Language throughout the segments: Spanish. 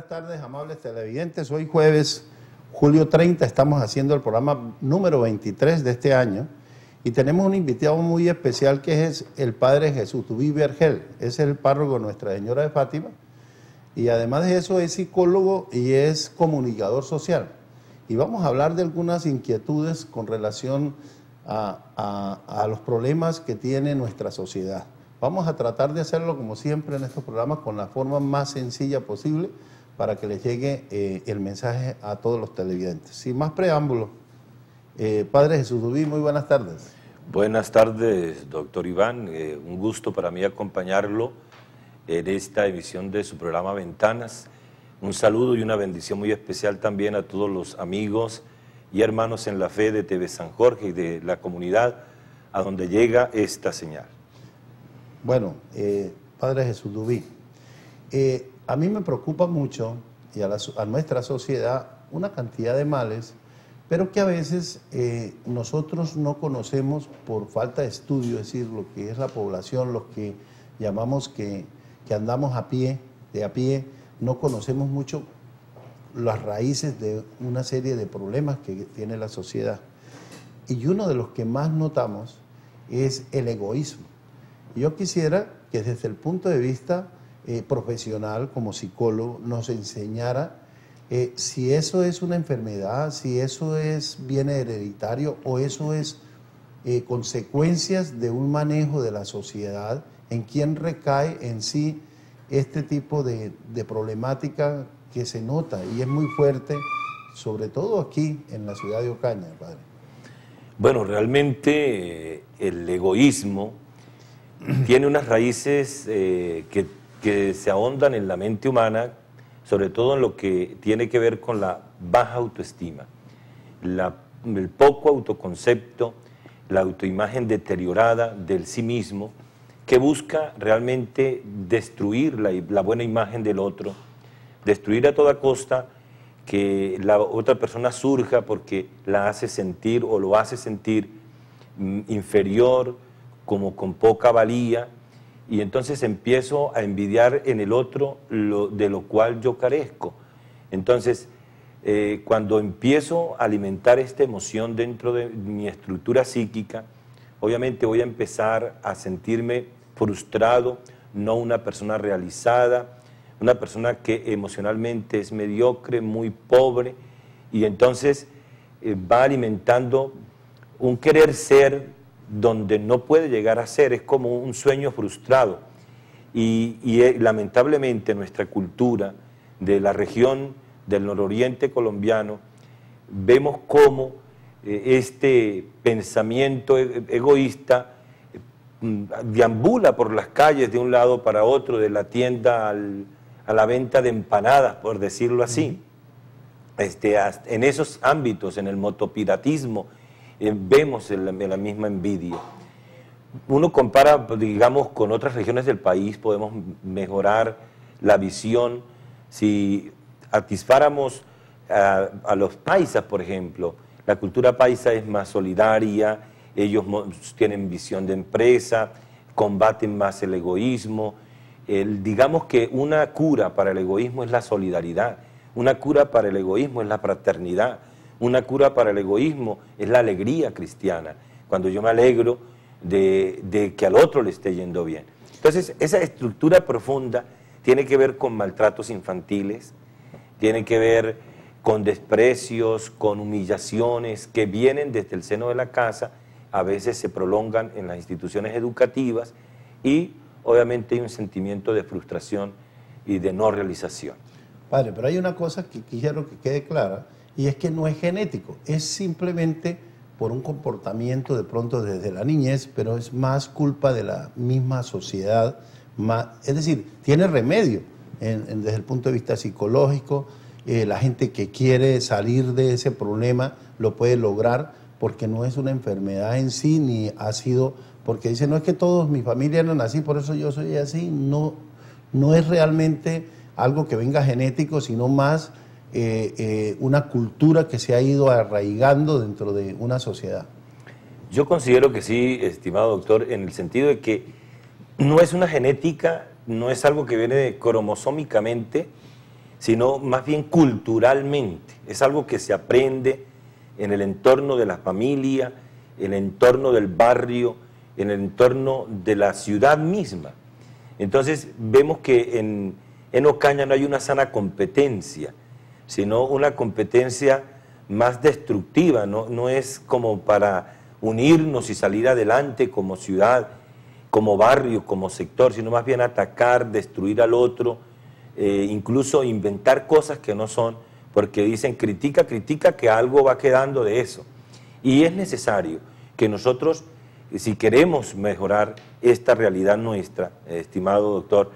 buenas tardes, amables televidentes. Hoy jueves, julio 30, estamos haciendo el programa número 23 de este año y tenemos un invitado muy especial que es el padre Jesús Tubí Vergel. Es el párroco de Nuestra Señora de Fátima y además de eso es psicólogo y es comunicador social. Y vamos a hablar de algunas inquietudes con relación a los problemas que tiene nuestra sociedad. Vamos a tratar de hacerlo, como siempre en estos programas, con la forma más sencilla posible para que les llegue el mensaje a todos los televidentes. Sin más preámbulos, Padre Jesús Tubí, muy buenas tardes. Buenas tardes, doctor Iván. Un gusto para mí acompañarlo en esta emisión de su programa Ventanas. Un saludo y una bendición muy especial también a todos los amigos y hermanos en la fe de TV San Jorge y de la comunidad a donde llega esta señal. Bueno, Padre Jesús Tubí, a mí me preocupa mucho y a nuestra sociedad una cantidad de males, pero que a veces nosotros no conocemos por falta de estudio, es decir, lo que es la población, los que llamamos que andamos de a pie, no conocemos mucho las raíces de una serie de problemas que tiene la sociedad. Y uno de los que más notamos es el egoísmo. Yo quisiera que desde el punto de vista profesional, como psicólogo, nos enseñara si eso es una enfermedad, si eso viene hereditario o eso es consecuencias de un manejo de la sociedad, en quién recae en sí este tipo de problemática que se nota y es muy fuerte, sobre todo aquí en la ciudad de Ocaña, padre. Bueno, realmente el egoísmo tiene unas raíces que se ahondan en la mente humana, sobre todo en lo que tiene que ver con la baja autoestima, el poco autoconcepto, la autoimagen deteriorada del sí mismo, que busca realmente destruir la buena imagen del otro, destruir a toda costa que la otra persona surja porque la hace sentir o lo hace sentir inferior, como con poca valía, y entonces empiezo a envidiar en el otro de lo cual yo carezco. Entonces, cuando empiezo a alimentar esta emoción dentro de mi estructura psíquica, obviamente voy a empezar a sentirme frustrado, no una persona realizada, una persona que emocionalmente es mediocre, muy pobre, y entonces va alimentando un querer ser donde no puede llegar a ser, es como un sueño frustrado. Y lamentablemente nuestra cultura de la región del nororiente colombiano, vemos cómo este pensamiento egoísta deambula por las calles de un lado para otro, de la tienda a la venta de empanadas, por decirlo así. En esos ámbitos, en el motopiratismo, vemos la misma envidia. Uno compara, digamos, con otras regiones del país, podemos mejorar la visión si satisfáramos a los paisas, por ejemplo. La cultura paisa es más solidaria, ellos tienen visión de empresa, combaten más el egoísmo. Digamos que una cura para el egoísmo es la solidaridad, una cura para el egoísmo es la fraternidad, una cura para el egoísmo es la alegría cristiana, cuando yo me alegro de que al otro le esté yendo bien. Entonces, esa estructura profunda tiene que ver con maltratos infantiles, tiene que ver con desprecios, con humillaciones que vienen desde el seno de la casa, a veces se prolongan en las instituciones educativas y obviamente hay un sentimiento de frustración y de no realización. Padre, pero hay una cosa que quiero que quede clara, y es que no es genético, es simplemente por un comportamiento de pronto desde la niñez, pero es más culpa de la misma sociedad, es decir, tiene remedio desde el punto de vista psicológico, la gente que quiere salir de ese problema lo puede lograr porque no es una enfermedad en sí, ni ha sido, porque dice, no es que todos mi familia eran así, por eso yo soy así, no es realmente algo que venga genético, sino más una cultura que se ha ido arraigando dentro de una sociedad. Yo considero que sí, estimado doctor, en el sentido de que no es una genética, no es algo que viene cromosómicamente, sino más bien culturalmente. Es algo que se aprende en el entorno de la familia, en el entorno del barrio, en el entorno de la ciudad misma. Entonces vemos que en Ocaña no hay una sana competencia, sino una competencia más destructiva, no es como para unirnos y salir adelante como ciudad, como barrio, como sector, sino más bien atacar, destruir al otro, incluso inventar cosas que no son, porque dicen critica, critica, que algo va quedando de eso. Y es necesario que nosotros, si queremos mejorar esta realidad nuestra, estimado doctor,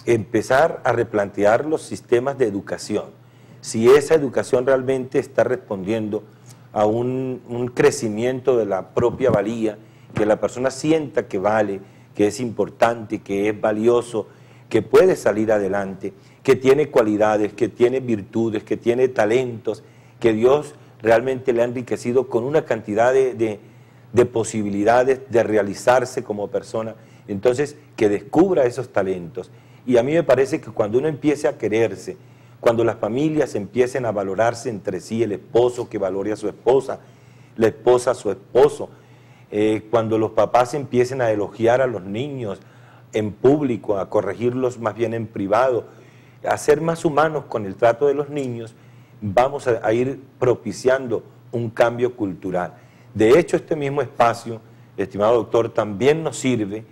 empezar a replantear los sistemas de educación. Si esa educación realmente está respondiendo a un crecimiento de la propia valía, que la persona sienta que vale, que es importante, que es valioso, que puede salir adelante, que tiene cualidades, que tiene virtudes, que tiene talentos, que Dios realmente le ha enriquecido con una cantidad de posibilidades de realizarse como persona. Entonces, que descubra esos talentos. Y a mí me parece que cuando uno empiece a quererse, cuando las familias empiecen a valorarse entre sí, el esposo que valore a su esposa, la esposa a su esposo, cuando los papás empiecen a elogiar a los niños en público, a corregirlos más bien en privado, a ser más humanos con el trato de los niños, vamos a ir propiciando un cambio cultural. De hecho, este mismo espacio, estimado doctor, también nos sirve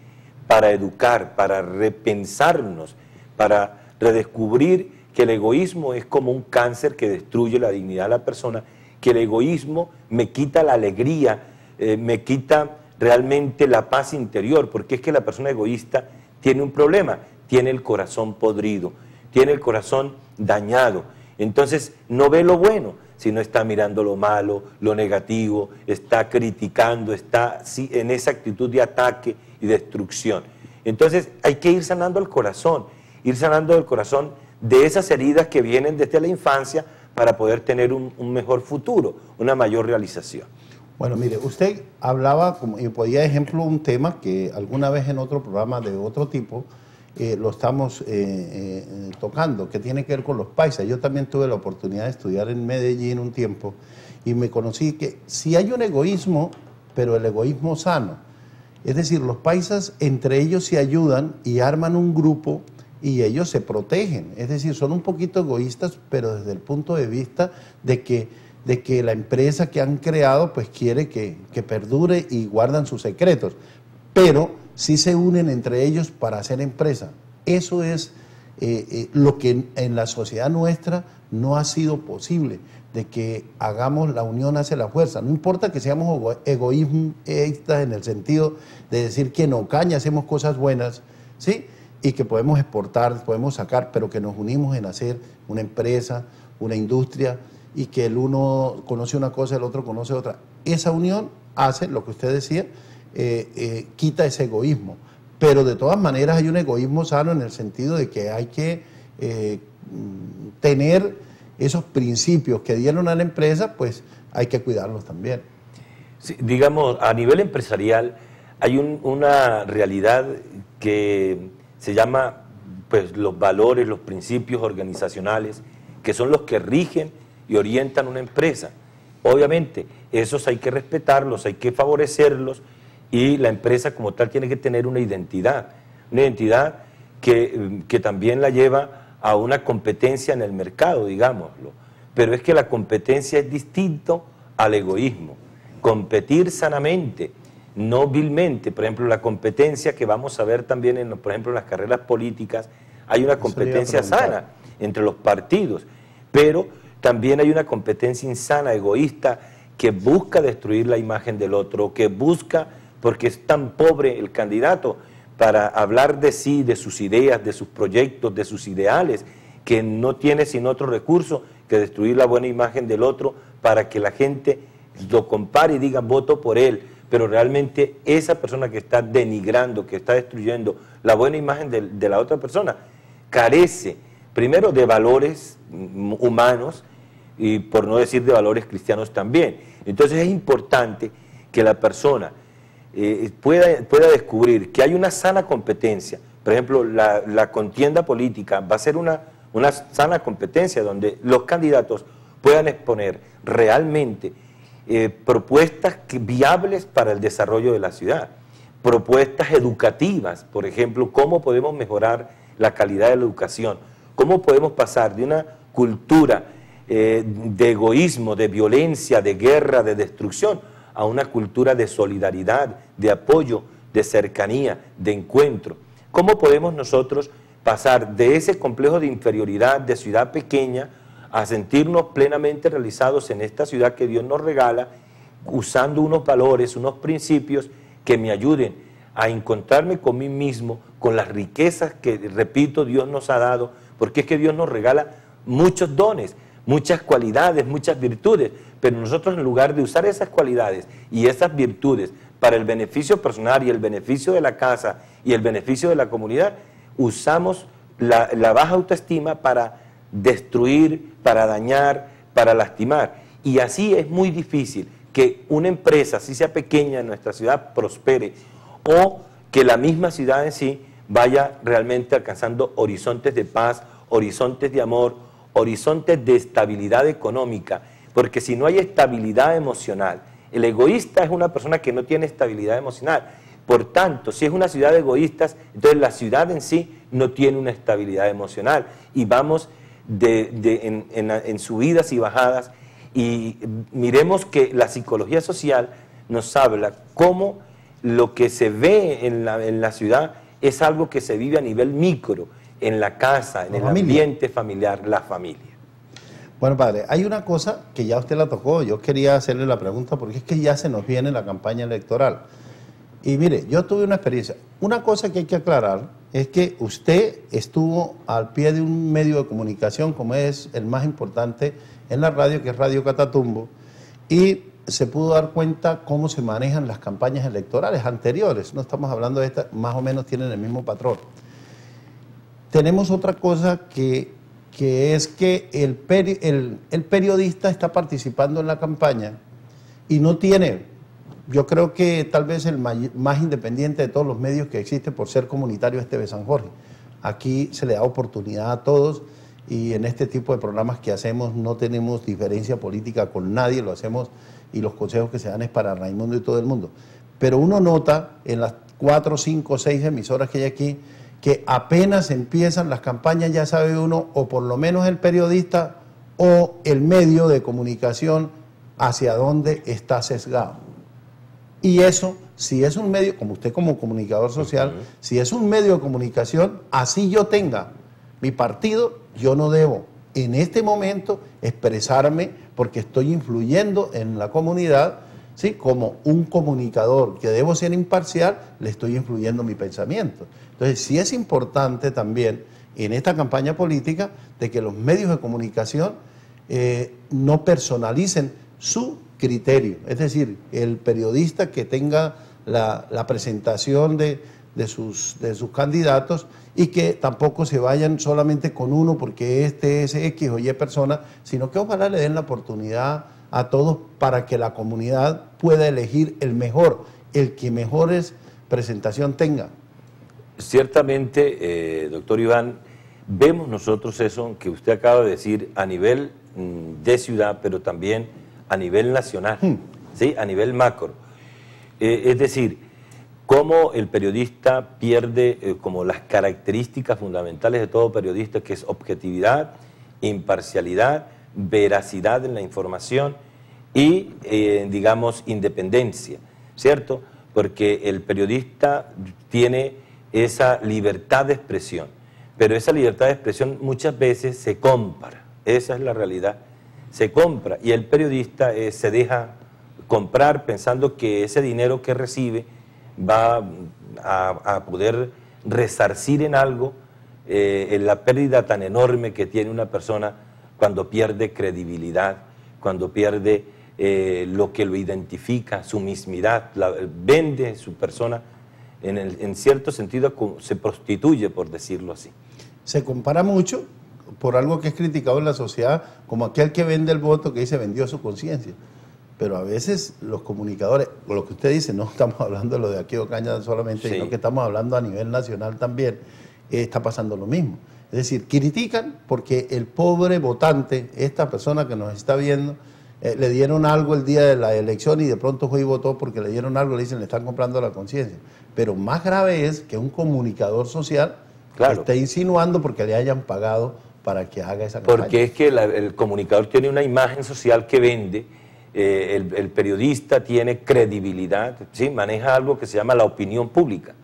para educar, para repensarnos, para redescubrir que el egoísmo es como un cáncer que destruye la dignidad de la persona, que el egoísmo me quita la alegría, me quita realmente la paz interior, porque es que la persona egoísta tiene un problema, tiene el corazón podrido, tiene el corazón dañado, entonces no ve lo bueno, sino está mirando lo malo, lo negativo, está criticando, está en esa actitud de ataque y destrucción. Entonces hay que ir sanando el corazón de esas heridas que vienen desde la infancia para poder tener un mejor futuro, una mayor realización. Bueno, mire, usted hablaba, y podía ejemplo un tema que alguna vez en otro programa de otro tipo lo estamos tocando, que tiene que ver con los paisas. Yo también tuve la oportunidad de estudiar en Medellín un tiempo y me conocí que sí hay un egoísmo, pero el egoísmo sano. Es decir, los paisas entre ellos se ayudan y arman un grupo y ellos se protegen. Es decir, son un poquito egoístas, pero desde el punto de vista de que la empresa que han creado pues quiere que perdure y guardan sus secretos. Pero sí se unen entre ellos para hacer empresa. Eso es lo que en la sociedad nuestra no ha sido posible, de que hagamos la unión hace la fuerza. No importa que seamos egoístas en el sentido de decir que en Ocaña hacemos cosas buenas, ¿sí? Y que podemos exportar, podemos sacar, pero que nos unimos en hacer una empresa, una industria, y que el uno conoce una cosa, el otro conoce otra. Esa unión hace lo que usted decía, quita ese egoísmo. Pero de todas maneras hay un egoísmo sano en el sentido de que hay que tener esos principios que dieron a la empresa, pues hay que cuidarlos también. Sí, digamos, a nivel empresarial hay una realidad que se llama pues, los valores, los principios organizacionales, que son los que rigen y orientan una empresa. Obviamente, esos hay que respetarlos, hay que favorecerlos, y la empresa como tal tiene que tener una identidad que también la lleva a una competencia en el mercado, digámoslo. Pero es que la competencia es distinto al egoísmo. Competir sanamente, no vilmente. Por ejemplo, la competencia que vamos a ver también, por ejemplo, en las carreras políticas, hay una competencia sana entre los partidos, pero también hay una competencia insana, egoísta, que busca destruir la imagen del otro, que busca, porque es tan pobre el candidato para hablar de sí, de sus ideas, de sus proyectos, de sus ideales, que no tiene sin otro recurso que destruir la buena imagen del otro para que la gente lo compare y diga voto por él, pero realmente esa persona que está denigrando, que está destruyendo la buena imagen de la otra persona, carece primero de valores humanos y por no decir de valores cristianos también. Entonces es importante que la persona pueda descubrir que hay una sana competencia. Por ejemplo, la contienda política va a ser una una sana competencia donde los candidatos puedan exponer realmente propuestas viables para el desarrollo de la ciudad, propuestas educativas, por ejemplo, cómo podemos mejorar la calidad de la educación, cómo podemos pasar de una cultura de egoísmo, de violencia, de guerra, de destrucción, a una cultura de solidaridad, de apoyo, de cercanía, de encuentro. ¿Cómo podemos nosotros pasar de ese complejo de inferioridad de ciudad pequeña a sentirnos plenamente realizados en esta ciudad que Dios nos regala, usando unos valores, unos principios que me ayuden a encontrarme con mí mismo, con las riquezas que, repito, Dios nos ha dado, porque es que Dios nos regala muchos dones, muchas cualidades, muchas virtudes, pero nosotros en lugar de usar esas cualidades y esas virtudes para el beneficio personal y el beneficio de la casa y el beneficio de la comunidad, usamos la baja autoestima para destruir, para dañar, para lastimar. Y así es muy difícil que una empresa, así sea pequeña en nuestra ciudad, prospere, o que la misma ciudad en sí vaya realmente alcanzando horizontes de paz, horizontes de amor, horizontes de estabilidad económica, porque si no hay estabilidad emocional, el egoísta es una persona que no tiene estabilidad emocional. Por tanto, si es una ciudad de egoístas, entonces la ciudad en sí no tiene una estabilidad emocional y vamos en subidas y bajadas, y miremos que la psicología social nos habla cómo lo que se ve en la ciudad es algo que se vive a nivel micro, en la casa, en el ambiente familiar, la familia. Bueno, padre, hay una cosa que ya usted la tocó, yo quería hacerle la pregunta porque es que ya se nos viene la campaña electoral. Y mire, yo tuve una experiencia. Una cosa que hay que aclarar es que usted estuvo al pie de un medio de comunicación como es el más importante en la radio, que es Radio Catatumbo, y se pudo dar cuenta cómo se manejan las campañas electorales anteriores. No estamos hablando de esta, más o menos tienen el mismo patrón. Tenemos otra cosa que es que el periodista está participando en la campaña y no tiene, yo creo que tal vez el más independiente de todos los medios que existe por ser comunitario es TV San Jorge. Aquí se le da oportunidad a todos y en este tipo de programas que hacemos no tenemos diferencia política con nadie, lo hacemos y los consejos que se dan es para Raimundo y todo el mundo. Pero uno nota en las 4, 5, 6 emisoras que hay aquí que apenas empiezan las campañas ya sabe uno, o por lo menos el periodista o el medio de comunicación, hacia dónde está sesgado. Y eso, si es un medio, como usted como comunicador social, si es un medio de comunicación, así yo tenga mi partido, yo no debo en este momento expresarme porque estoy influyendo en la comunidad, ¿sí? Como un comunicador que debo ser imparcial, le estoy influyendo mi pensamiento. Entonces, sí es importante también en esta campaña política de que los medios de comunicación no personalicen su criterio. Es decir, el periodista que tenga la presentación de sus candidatos y que tampoco se vayan solamente con uno porque este es X o Y persona, sino que ojalá le den la oportunidad a todos para que la comunidad pueda elegir el mejor, el que mejores presentación tenga. Ciertamente, doctor Iván, vemos nosotros eso que usted acaba de decir a nivel de ciudad, pero también a nivel nacional, ¿sí? A nivel macro. Es decir, cómo el periodista pierde como las características fundamentales de todo periodista, que es objetividad, imparcialidad, veracidad en la información y, digamos, independencia, ¿cierto? Porque el periodista tiene esa libertad de expresión, pero esa libertad de expresión muchas veces se compra, esa es la realidad, se compra y el periodista se deja comprar pensando que ese dinero que recibe va a poder resarcir en algo en la pérdida tan enorme que tiene una persona cuando pierde credibilidad, cuando pierde lo que lo identifica, su mismidad, vende su persona, en cierto sentido se prostituye, por decirlo así. Se compara mucho por algo que es criticado en la sociedad, como aquel que vende el voto que dice vendió su conciencia. Pero a veces los comunicadores, lo que usted dice, no estamos hablando de lo de aquí Ocaña solamente, sí, sino que estamos hablando a nivel nacional también, está pasando lo mismo. Es decir, critican porque el pobre votante, esta persona que nos está viendo, le dieron algo el día de la elección y de pronto fue y votó porque le dieron algo, le dicen, le están comprando la conciencia. Pero más grave es que un comunicador social esté insinuando porque le hayan pagado para que haga esa campaña. Porque es que el comunicador tiene una imagen social que vende, el periodista tiene credibilidad, ¿sí? Maneja algo que se llama la opinión pública.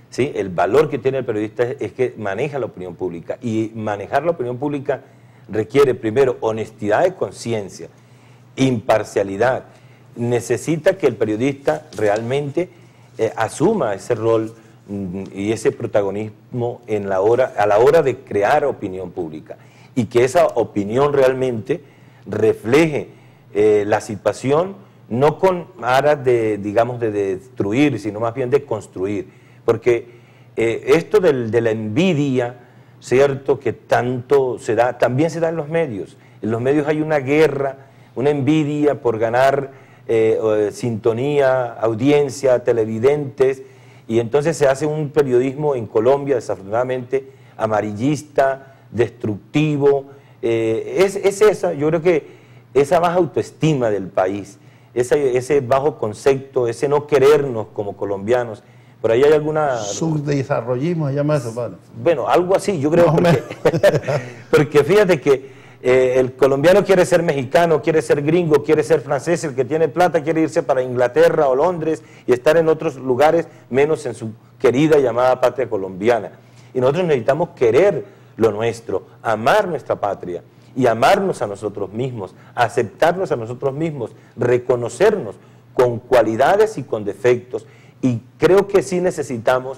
¿Sí? El valor que tiene el periodista es que maneja la opinión pública, y manejar la opinión pública requiere primero honestidad de conciencia, imparcialidad. Necesita que el periodista realmente asuma ese rol y ese protagonismo a la hora de crear opinión pública, y que esa opinión realmente refleje la situación, no con aras de, digamos, de destruir, sino más bien de construir. Porque esto de la envidia, cierto, que tanto se da, también se da en los medios. En los medios hay una guerra, una envidia por ganar sintonía, audiencia, televidentes, y entonces se hace un periodismo en Colombia, desafortunadamente, amarillista, destructivo. Es esa, yo creo que esa baja autoestima del país, ese bajo concepto, ese no querernos como colombianos. Por ahí hay alguna... Subdesarrollismo, se llama eso, padre. Bueno, algo así, yo creo, porque fíjate que el colombiano quiere ser mexicano, quiere ser gringo, quiere ser francés, el que tiene plata quiere irse para Inglaterra o Londres y estar en otros lugares, menos en su querida llamada patria colombiana. Y nosotros necesitamos querer lo nuestro, amar nuestra patria y amarnos a nosotros mismos, aceptarnos a nosotros mismos, reconocernos con cualidades y con defectos. Y creo que sí necesitamos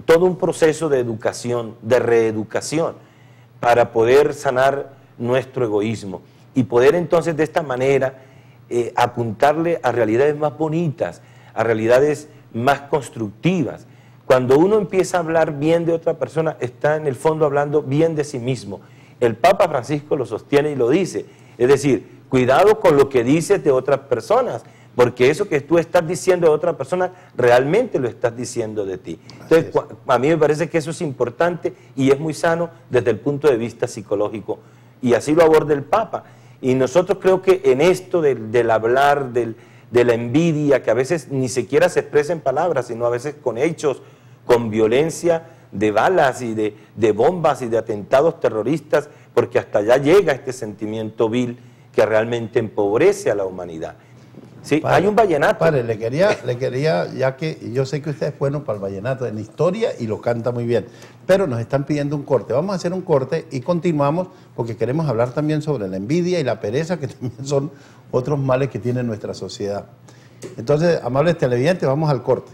todo un proceso de educación, de reeducación, para poder sanar nuestro egoísmo y poder entonces de esta manera apuntarle a realidades más bonitas, a realidades más constructivas. Cuando uno empieza a hablar bien de otra persona, está en el fondo hablando bien de sí mismo. El Papa Francisco lo sostiene y lo dice, es decir, cuidado con lo que dices de otras personas, porque eso que tú estás diciendo de otra persona, realmente lo estás diciendo de ti. Entonces, a mí me parece que eso es importante y es muy sano desde el punto de vista psicológico, y así lo aborda el Papa. Y nosotros creo que en esto del hablar, de la envidia, que a veces ni siquiera se expresa en palabras, sino a veces con hechos, con violencia de balas y de bombas y de atentados terroristas, porque hasta allá llega este sentimiento vil que realmente empobrece a la humanidad. Sí, padre, hay un vallenato. Padre, le quería, ya que yo sé que usted es bueno para el vallenato en historia y lo canta muy bien, pero nos están pidiendo un corte. Vamos a hacer un corte y continuamos porque queremos hablar también sobre la envidia y la pereza, que también son otros males que tiene nuestra sociedad. Entonces, amables televidentes, vamos al corte.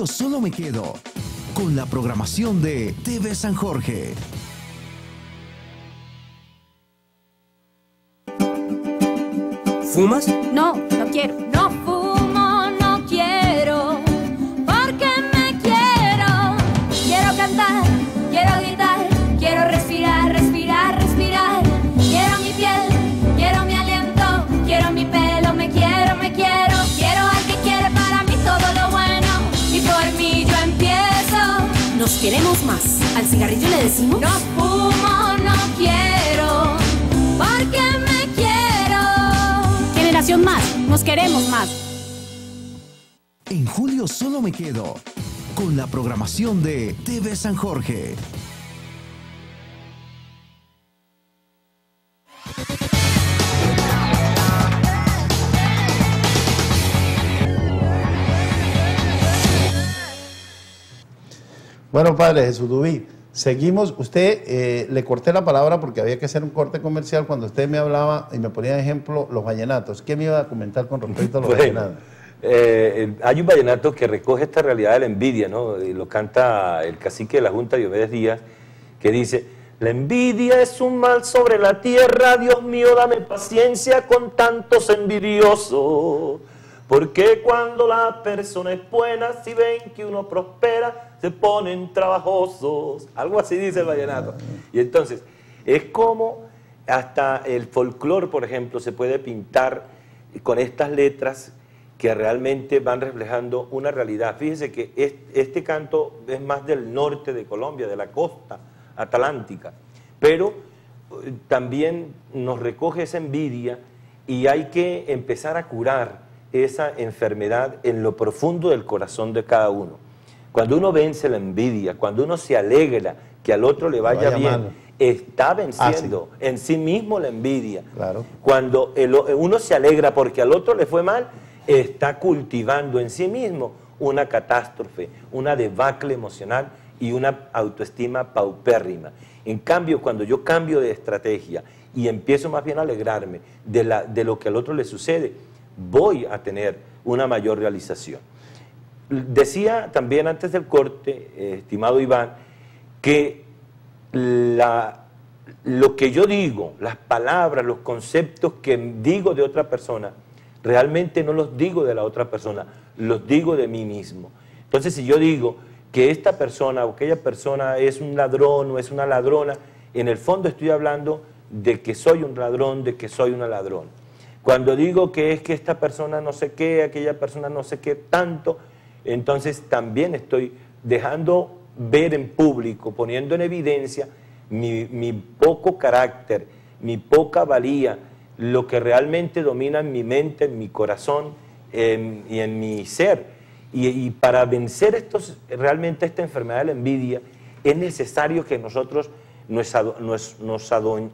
Solo me quedo con la programación de TV San Jorge. ¿Fumas? No, no quiero. No fumo, no quiero, porque me quiero. Quiero cantar, quiero gritar, quiero respirar, respirar, respirar. Quiero mi piel, quiero mi aliento, quiero mi pelo, me quiero, me quiero. Quiero al que quiere para mí todo lo bueno. Y por mí yo empiezo. Nos queremos más. ¿Al cigarrillo le decimos? No fumo, no quiero, porque me quiero. Generación Más, nos queremos más. En julio solo me quedo con la programación de TV San Jorge. Bueno, padre Jesús Dubí, seguimos. Usted, le corté la palabra porque había que hacer un corte comercial cuando usted me hablaba y me ponía de ejemplo los vallenatos. ¿Qué me iba a comentar con respecto a los vallenatos? Hay un vallenato que recoge esta realidad de la envidia, ¿no? Y lo canta el cacique de la Junta, Diomedes Díaz, que dice: la envidia es un mal sobre la tierra, Dios mío, dame paciencia con tantos envidiosos. Porque cuando la persona es buena, si ven que uno prospera, se ponen trabajosos. Algo así dice el vallenato. Y entonces, es como hasta el folclore, por ejemplo, se puede pintar con estas letras que realmente van reflejando una realidad. Fíjese que este canto es más del norte de Colombia, de la costa atlántica, pero también nos recoge esa envidia y hay que empezar a curar esa enfermedad en lo profundo del corazón de cada uno. Cuando uno vence la envidia, cuando uno se alegra que al otro le vaya bien, mal, está venciendo en sí mismo la envidia. Claro. Cuando uno se alegra porque al otro le fue mal, está cultivando en sí mismo una catástrofe, una debacle emocional y una autoestima paupérrima. En cambio, cuando yo cambio de estrategia y empiezo más bien a alegrarme de lo que al otro le sucede, voy a tener una mayor realización. Decía también antes del corte, estimado Iván, que lo que yo digo, las palabras, los conceptos que digo de otra persona, realmente no los digo de la otra persona, los digo de mí mismo. Entonces, si yo digo que esta persona o aquella persona es un ladrón o es una ladrona, en el fondo estoy hablando de que soy un ladrón, de que soy una ladrona. Cuando digo que es que esta persona no sé qué, aquella persona no sé qué tanto, entonces también estoy dejando ver en público, poniendo en evidencia mi poco carácter, mi poca valía, lo que realmente domina en mi mente, en mi corazón y en mi ser. Y para vencer realmente esta enfermedad de la envidia, es necesario que nosotros nos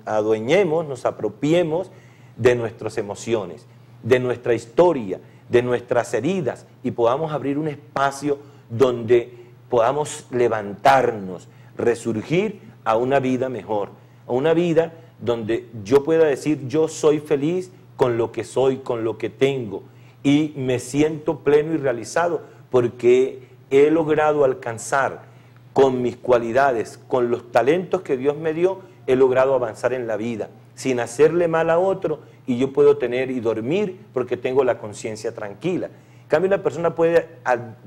adueñemos, nos apropiemos de nuestras emociones, de nuestra historia, de nuestras heridas, y podamos abrir un espacio donde podamos levantarnos, resurgir a una vida mejor, a una vida donde yo pueda decir: yo soy feliz con lo que soy, con lo que tengo, y me siento pleno y realizado porque he logrado alcanzar con mis cualidades, con los talentos que Dios me dio, he logrado avanzar en la vida, sin hacerle mal a otro, y yo puedo tener y dormir porque tengo la conciencia tranquila. En cambio, una persona puede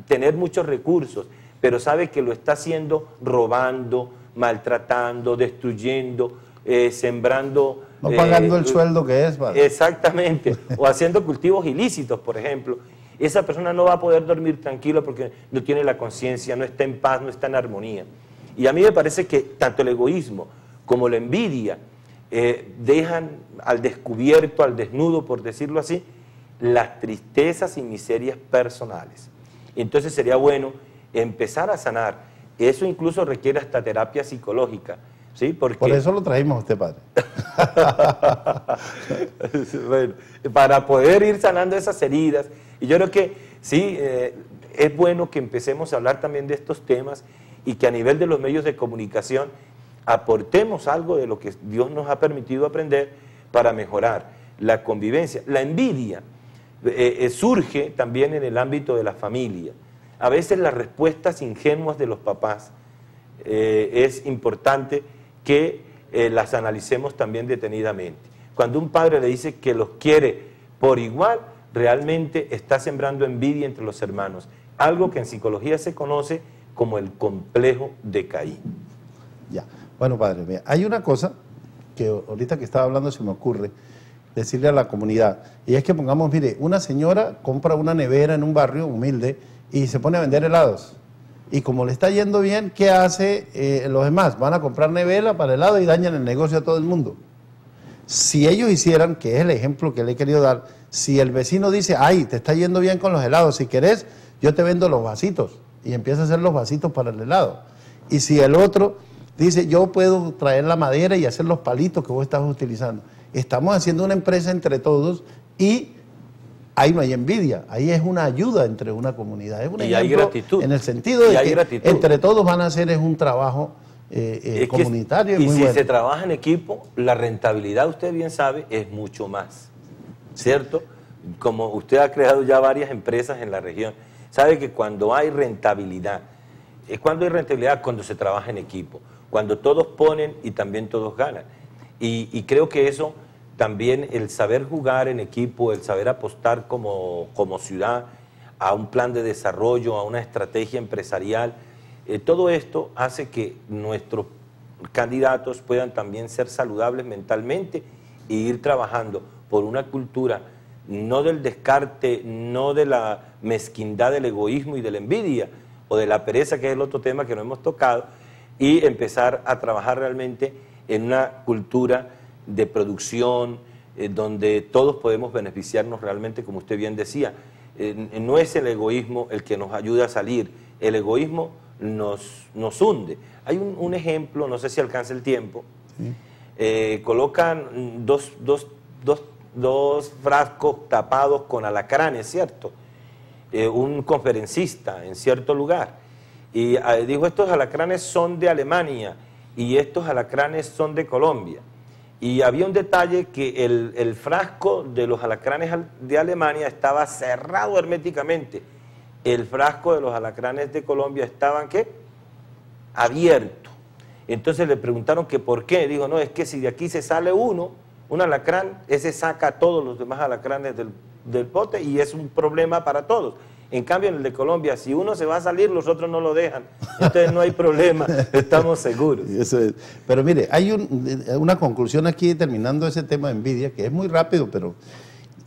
tener muchos recursos, pero sabe que lo está haciendo robando, maltratando, destruyendo, sembrando... No pagando el sueldo que es, ¿vale? Exactamente, o haciendo cultivos ilícitos, por ejemplo. Esa persona no va a poder dormir tranquilo porque no tiene la conciencia, no está en paz, no está en armonía. Y a mí me parece que tanto el egoísmo como la envidia dejan al descubierto, al desnudo, por decirlo así, las tristezas y miserias personales. Entonces sería bueno empezar a sanar. Eso incluso requiere hasta terapia psicológica, ¿sí? Porque... Por eso lo trajimos a usted, padre. Bueno, para poder ir sanando esas heridas. Y yo creo que sí, es bueno que empecemos a hablar también de estos temas y que a nivel de los medios de comunicación aportemos algo de lo que Dios nos ha permitido aprender para mejorar la convivencia. La envidia surge también en el ámbito de la familia. A veces las respuestas ingenuas de los papás es importante que las analicemos también detenidamente. Cuando un padre le dice que los quiere por igual, realmente está sembrando envidia entre los hermanos, algo que en psicología se conoce como el complejo de Caín. Ya, bueno, padre, mira, hay una cosa que ahorita que estaba hablando se me ocurre decirle a la comunidad, y es que pongamos, mire, una señora compra una nevera en un barrio humilde y se pone a vender helados. Y como le está yendo bien, ¿qué hace los demás? Van a comprar nevera para helado y dañan el negocio a todo el mundo. Si ellos hicieran, que es el ejemplo que le he querido dar, si el vecino dice: ay, te está yendo bien con los helados, si querés, yo te vendo los vasitos, y empieza a hacer los vasitos para el helado. Y si el otro dice: yo puedo traer la madera y hacer los palitos que vos estás utilizando. Estamos haciendo una empresa entre todos y ahí no hay envidia, ahí es una ayuda entre una comunidad. Es un ejemplo, hay gratitud. En el sentido de que gratitud. Entre todos van a hacer es un trabajo comunitario. Y muy si bueno. se trabaja en equipo, la rentabilidad, usted bien sabe, es mucho más, ¿cierto? como usted ha creado ya varias empresas en la región, sabe que cuando hay rentabilidad, cuando se trabaja en equipo, cuando todos ponen y también todos ganan. Y creo que eso también, el saber jugar en equipo, el saber apostar como ciudad a un plan de desarrollo, a una estrategia empresarial, todo esto hace que nuestros candidatos puedan también ser saludables mentalmente e ir trabajando por una cultura no del descarte, no de la mezquindad, del egoísmo y de la envidia o de la pereza, que es el otro tema que no hemos tocado, y empezar a trabajar realmente en una cultura de producción donde todos podemos beneficiarnos realmente, como usted bien decía. No es el egoísmo el que nos ayuda a salir, el egoísmo nos hunde. Hay un ejemplo, no sé si alcanza el tiempo, sí. Colocan dos frascos tapados con alacranes, ¿cierto? Un conferencista en cierto lugar, y dijo, estos alacranes son de Alemania y estos alacranes son de Colombia. Y había un detalle, que el frasco de los alacranes de Alemania estaba cerrado herméticamente. El frasco de los alacranes de Colombia estaban, ¿qué? Abierto. Entonces le preguntaron que por qué. Dijo, no, es que si de aquí se sale un alacrán, ese saca a todos los demás alacranes del pote y es un problema para todos. En cambio, en el de Colombia, si uno se va a salir, los otros no lo dejan. Entonces no hay problema, estamos seguros. Eso es. Pero mire, hay una conclusión aquí terminando ese tema de envidia, que es muy rápido, pero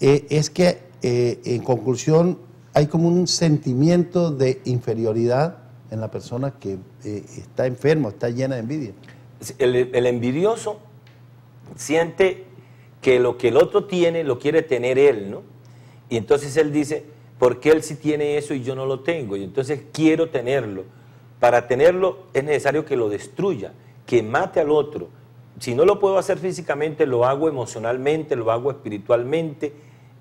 es que en conclusión hay como un sentimiento de inferioridad en la persona que está enfermo, está llena de envidia. El envidioso siente que lo que el otro tiene lo quiere tener él, ¿no? Y entonces él dice, ¿por qué él sí tiene eso y yo no lo tengo? Y entonces quiero tenerlo. Para tenerlo es necesario que lo destruya, que mate al otro. Si no lo puedo hacer físicamente, lo hago emocionalmente, lo hago espiritualmente,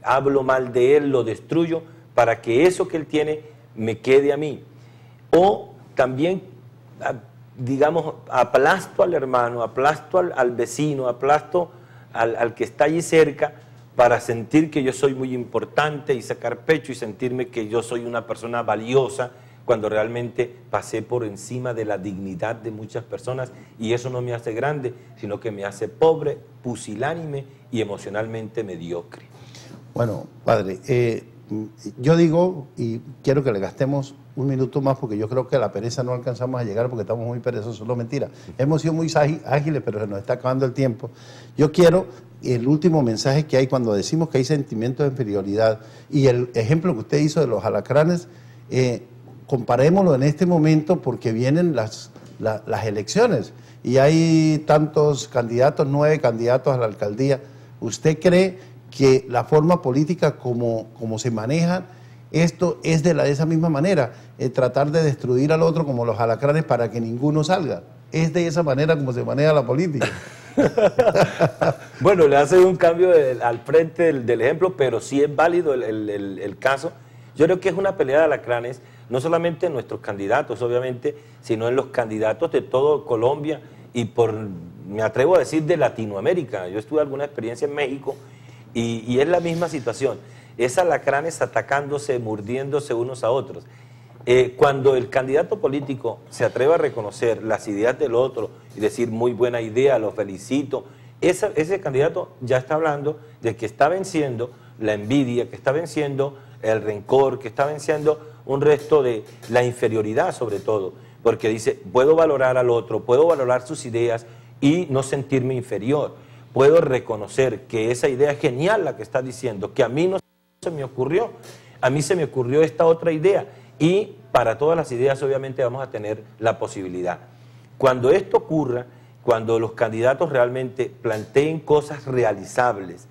hablo mal de él, lo destruyo, para que eso que él tiene me quede a mí. O también, digamos, aplasto al hermano, aplasto al vecino, aplasto al que está allí cerca, para sentir que yo soy muy importante y sacar pecho y sentirme que yo soy una persona valiosa, cuando realmente pasé por encima de la dignidad de muchas personas, y eso no me hace grande, sino que me hace pobre, pusilánime y emocionalmente mediocre. Bueno, padre, yo digo, y quiero que le gastemos un minuto más, porque yo creo que a la pereza no alcanzamos a llegar porque estamos muy perezosos, no, mentira. Hemos sido muy ágiles, pero se nos está acabando el tiempo. Yo quiero el último mensaje que hay cuando decimos que hay sentimientos de inferioridad, y el ejemplo que usted hizo de los alacranes, comparémoslo en este momento porque vienen las elecciones y hay tantos candidatos, 9 candidatos a la alcaldía. ¿Usted cree que la forma política como se maneja esto es de esa misma manera, tratar de destruir al otro como los alacranes para que ninguno salga? ¿Es de esa manera como se maneja la política? Bueno, le hace un cambio al frente del ejemplo, pero sí es válido el caso. Yo creo que es una pelea de alacranes, no solamente en nuestros candidatos, obviamente, sino en los candidatos de todo Colombia y me atrevo a decir, de Latinoamérica. Yo estuve alguna experiencia en México y es la misma situación. Es alacranes atacándose, mordiéndose unos a otros. Cuando el candidato político se atreve a reconocer las ideas del otro y decir, muy buena idea, lo felicito, ese candidato ya está hablando de que está venciendo la envidia, que está venciendo el rencor, que está venciendo un resto de la inferioridad sobre todo, porque dice, puedo valorar al otro, puedo valorar sus ideas y no sentirme inferior, puedo reconocer que esa idea es genial la que está diciendo, que a mí no se me ocurrió, a mí se me ocurrió esta otra idea, y para todas las ideas obviamente vamos a tener la posibilidad. Cuando esto ocurra, cuando los candidatos realmente planteen cosas realizables,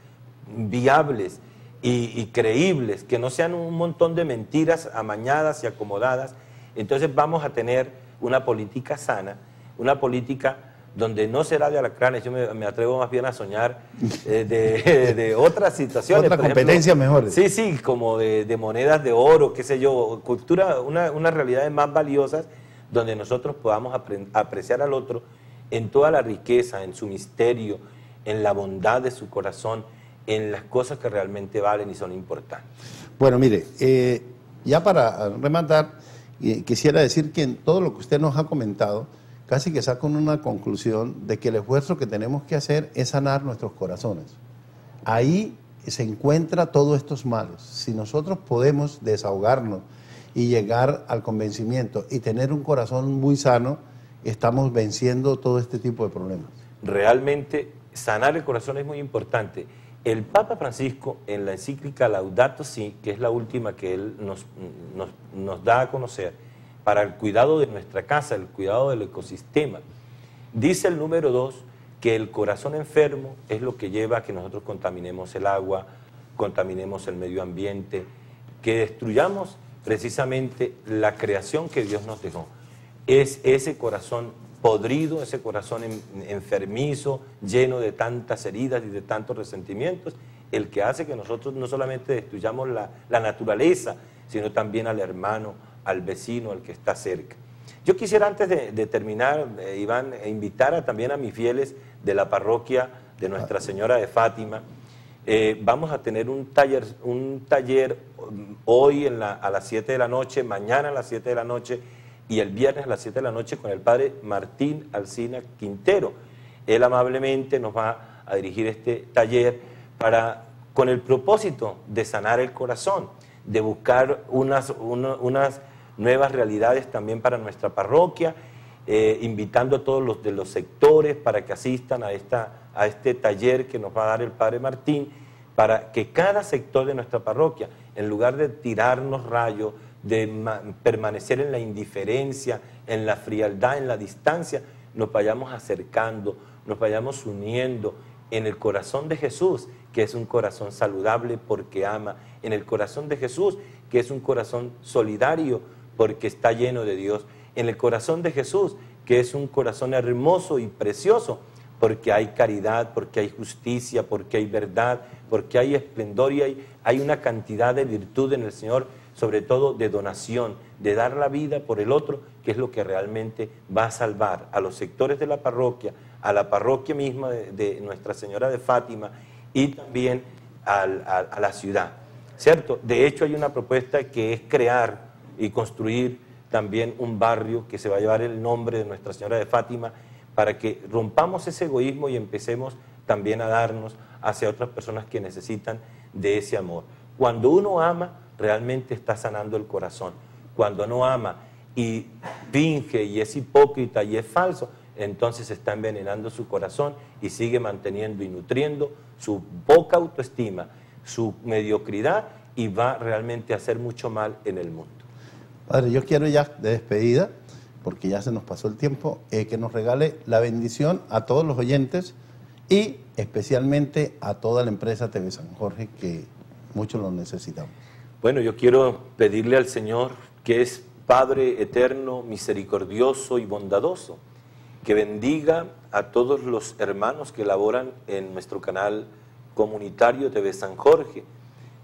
viables y creíbles, que no sean un montón de mentiras amañadas y acomodadas, entonces vamos a tener una política sana, una política donde no será de alacranes. Yo me atrevo más bien a soñar de otras situaciones. Otra competencia mejor. Sí, sí, como de monedas de oro, qué sé yo, cultura, unas realidades más valiosas, donde nosotros podamos apreciar al otro en toda la riqueza, en su misterio, en la bondad de su corazón, en las cosas que realmente valen y son importantes. Bueno, mire, ya para rematar, quisiera decir que en todo lo que usted nos ha comentado, casi que saco una conclusión de que el esfuerzo que tenemos que hacer es sanar nuestros corazones. Ahí se encuentra todos estos males. Si nosotros podemos desahogarnos y llegar al convencimiento y tener un corazón muy sano, estamos venciendo todo este tipo de problemas. Realmente sanar el corazón es muy importante. El Papa Francisco, en la encíclica Laudato Si, que es la última que él nos da a conocer, para el cuidado de nuestra casa, el cuidado del ecosistema, dice el número 2, que el corazón enfermo es lo que lleva a que nosotros contaminemos el agua, contaminemos el medio ambiente, que destruyamos precisamente la creación que Dios nos dejó. Es ese corazón podrido, ese corazón enfermizo, lleno de tantas heridas y de tantos resentimientos, el que hace que nosotros no solamente destruyamos la naturaleza, sino también al hermano, al vecino, al que está cerca. Yo quisiera, antes de terminar, Iván, invitar también a mis fieles de la parroquia de Nuestra Señora de Fátima. Vamos a tener un taller hoy a las 7 de la noche, mañana a las 7 de la noche y el viernes a las 7 de la noche con el padre Martín Alsina Quintero. Él amablemente nos va a dirigir este taller con el propósito de sanar el corazón, de buscar unas nuevas realidades también para nuestra parroquia, invitando a todos los de los sectores para que asistan a este taller que nos va a dar el padre Martín, para que cada sector de nuestra parroquia, en lugar de tirarnos rayos, de permanecer en la indiferencia, en la frialdad, en la distancia, nos vayamos acercando, nos vayamos uniendo en el corazón de Jesús, que es un corazón saludable porque ama, en el corazón de Jesús, que es un corazón solidario porque está lleno de Dios, en el corazón de Jesús, que es un corazón hermoso y precioso, porque hay caridad, porque hay justicia, porque hay verdad, porque hay esplendor y hay una cantidad de virtud en el Señor, sobre todo de donación, de dar la vida por el otro, que es lo que realmente va a salvar a los sectores de la parroquia, a la parroquia misma de Nuestra Señora de Fátima y también a la ciudad, ¿cierto? De hecho, hay una propuesta que es crear y construir también un barrio que se va a llevar el nombre de Nuestra Señora de Fátima, para que rompamos ese egoísmo y empecemos también a darnos hacia otras personas que necesitan de ese amor. Cuando uno ama, realmente está sanando el corazón. Cuando no ama y finge y es hipócrita y es falso, entonces está envenenando su corazón y sigue manteniendo y nutriendo su poca autoestima, su mediocridad, y va realmente a hacer mucho mal en el mundo. Padre, yo quiero ya de despedida, porque ya se nos pasó el tiempo, que nos regale la bendición a todos los oyentes y especialmente a toda la empresa TV San Jorge, que mucho lo necesitamos. Bueno, yo quiero pedirle al Señor, que es Padre eterno, misericordioso y bondadoso, que bendiga a todos los hermanos que laboran en nuestro canal comunitario TV San Jorge,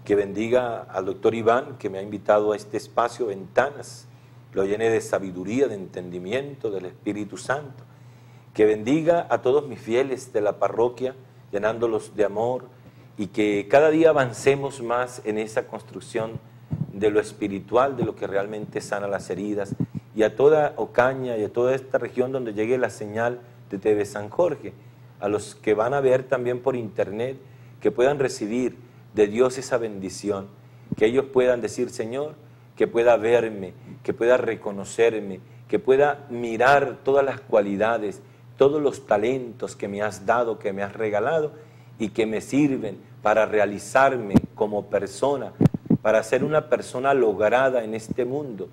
que bendiga al doctor Iván, que me ha invitado a este espacio Ventanas, lo llene de sabiduría, de entendimiento, del Espíritu Santo, que bendiga a todos mis fieles de la parroquia, llenándolos de amor, y que cada día avancemos más en esa construcción de lo espiritual, de lo que realmente sana las heridas, y a toda Ocaña y a toda esta región donde llegue la señal de TV San Jorge, a los que van a ver también por internet, que puedan recibir de Dios esa bendición, que ellos puedan decir: Señor, que pueda verme, que pueda reconocerme, que pueda mirar todas las cualidades, todos los talentos que me has dado, que me has regalado, y que me sirven para realizarme como persona, para ser una persona lograda en este mundo,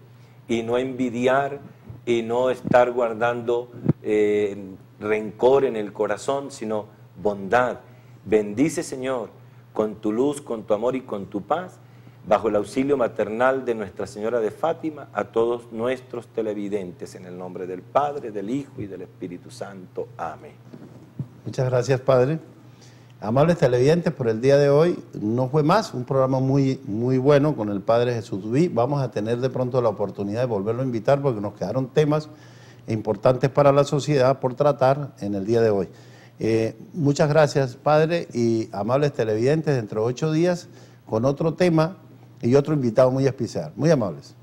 y no envidiar y no estar guardando rencor en el corazón, sino bondad. Bendice, Señor, con tu luz, con tu amor y con tu paz, bajo el auxilio maternal de Nuestra Señora de Fátima, a todos nuestros televidentes, en el nombre del Padre, del Hijo y del Espíritu Santo. Amén. Muchas gracias, Padre. Amables televidentes, por el día de hoy no fue más, un programa muy, muy bueno con el Padre Jesús Dubí. Vamos a tener de pronto la oportunidad de volverlo a invitar, porque nos quedaron temas importantes para la sociedad por tratar en el día de hoy. Muchas gracias, padre, y amables televidentes, dentro de 8 días con otro tema y otro invitado muy especial. Muy amables.